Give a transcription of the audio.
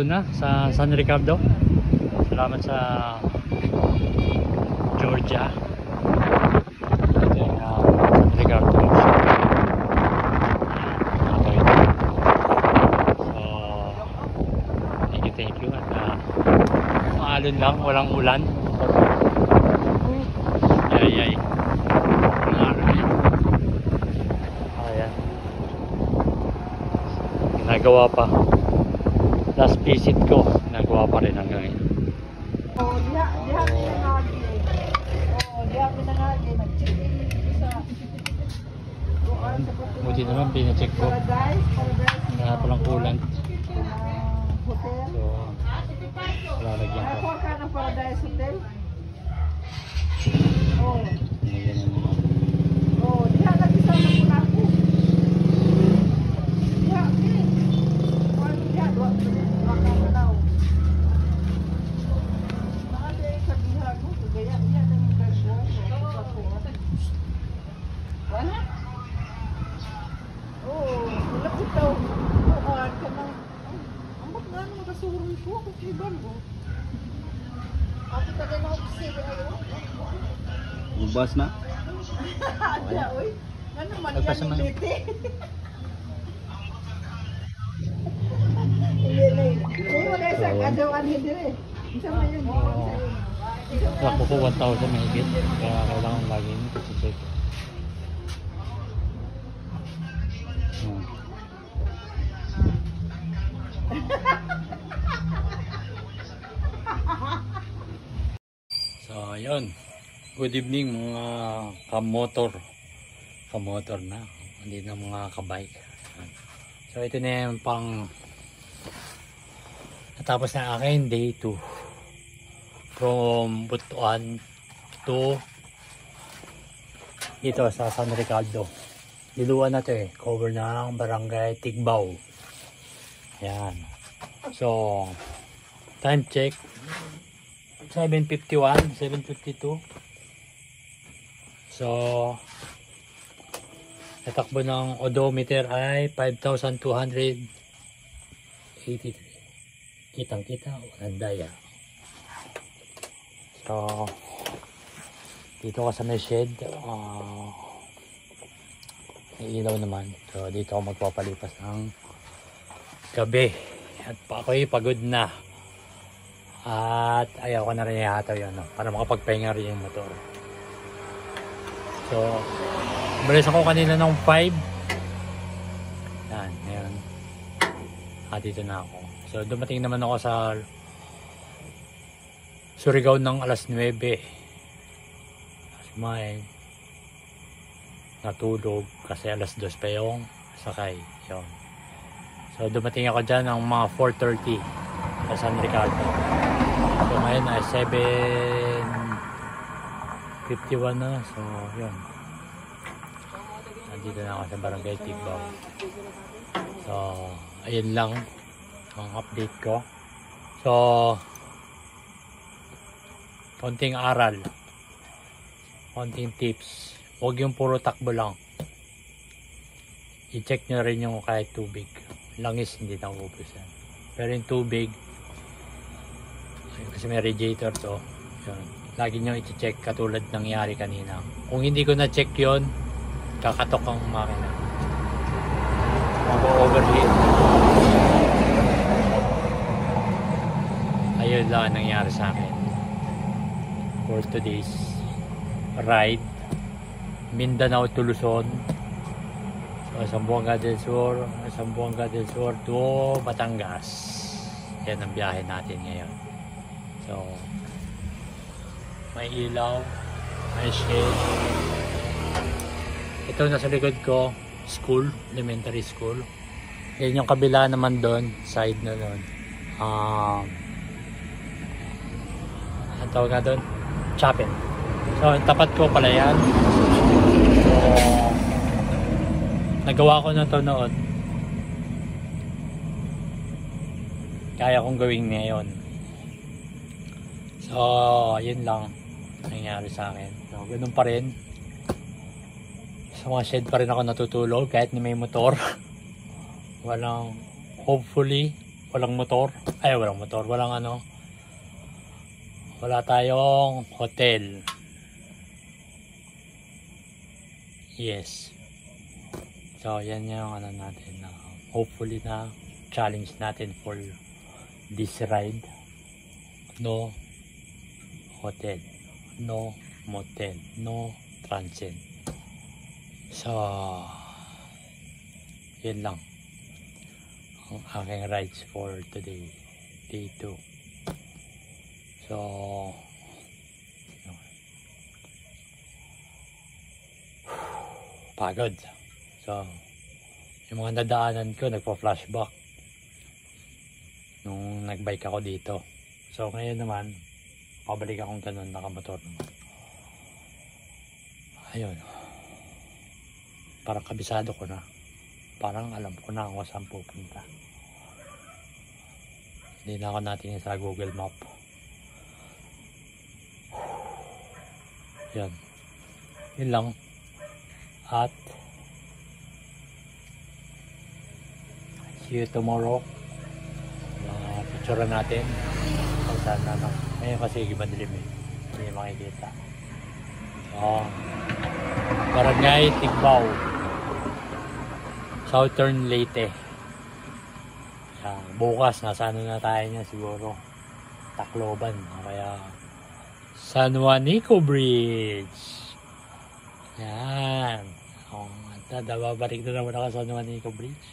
doon na sa San Ricardo. Salamat sa Georgia. Ito yung San Ricardo. So, thank you. At maalon lang, walang ulan. Ay. Ayan. Ginagawa pa. Last visit ko, ginagawa pa rin hanggang ngayon. Buti naman pinacheck ko. Kaya palang coolant. So, lalagyan ko. Paradise Hotel. Diha lagi sa mga ako. Diha, diha, dua daw. Nakade sa diha mo, gaya niya ng gaswa. Wala? Wala ko daw. Bukan ka ng ambot nga nung makasuroy ko ako kiban mo. Ako taga na ako sige ayo. Ubas na. Ada oy. Ano man yan dito? Hindi mo dahil sa kadawaan dire. Isa man yun. Ako po 1,000 mahigit. Kaya kailangan lagi nito sa check. So ayun, good evening mga kamotor na, hindi na mga kabike. So ito na yung pang natapos na akin day 2 from Butuan to dito sa San Ricardo. Diluan na to cover ng barangay Tigbaw. Yan. So time check 7:51, 7:52. So natakbo ng odometer ay 5,283. Kitang-kita, walang daya. So dito ka sa may shed, may ilaw naman. So dito ako magpapalipas ng gabi. At ako'y pagod na. At ayaw ko na rin ihataw yun, para makapagpahinga rin yung motor. So balis ako kanina ng 5. Yan, ngayon dito na ako. So dumating naman ako sa Surigao ng alas 9. May natulog kasi alas 2 pa yung sakay. Yun. So dumating ako dyan ng mga 4:30 sa San Ricardo. So ngayon ay 7:51 na. So yun, nandito na ako sa barangay Tigbaw. So ayun lang ang update ko. So konting aral, konting tips. Huwag yung puro takbo lang. I-check nyo rin yung kahit tubig. Langis hindi na ubos yan. Pero yung tubig, kasi may radiator to, yun, lagi nyo i-check katulad nangyari kanina. Kung hindi ko na-check yon, kakatok ang makina. Mag-overheat. Ayun lang ang nangyari sa akin for today's ride. Mindanao to Luzon. Zamboanga del Sur to Batangas. Yan ang biyahe natin ngayon. So may ilaw, may shade. Ito nasa likod ko, school, elementary school. Yan yung kabila naman doon, side na doon. Ang tawag nga doon, chapel. So tapat ko pala yan. So nagawa ko na to noon. Kaya kong gawin ngayon. So yun lang nangyari sa akin. So ganun pa rin. Sa mga shed pa rin ako natutulog kahit ni may motor. Walang, hopefully walang motor. Ay, walang motor. Walang ano. Wala tayong hotel. Yes. So, yan yung ano natin. Hopefully na challenge natin for this ride. No hotel. No motel. No transient. So, yun lang ang aking rides for today, day 2. So pagod. So yung mga nadaanan ko nagpa-flashback nung nagbike ako dito. So ngayon naman pabalik akong ganun, nakamotor naman. Ayun, parang kabisado ko na. Parang alam ko na kung saan pupunta. Hindi na ako natin sa Google Map. Yan. Yun lang. At see you tomorrow. Picture natin kung saan na. Ngayon kasi madilim eh. Hindi makikita. So, Barangay Tigbao, Southern Leyte. Bukas nasa ano na tayo niya siguro, Tacloban, kaya San Juanico Bridge. Yan. Babalik na naman ako sa San Juanico Bridge.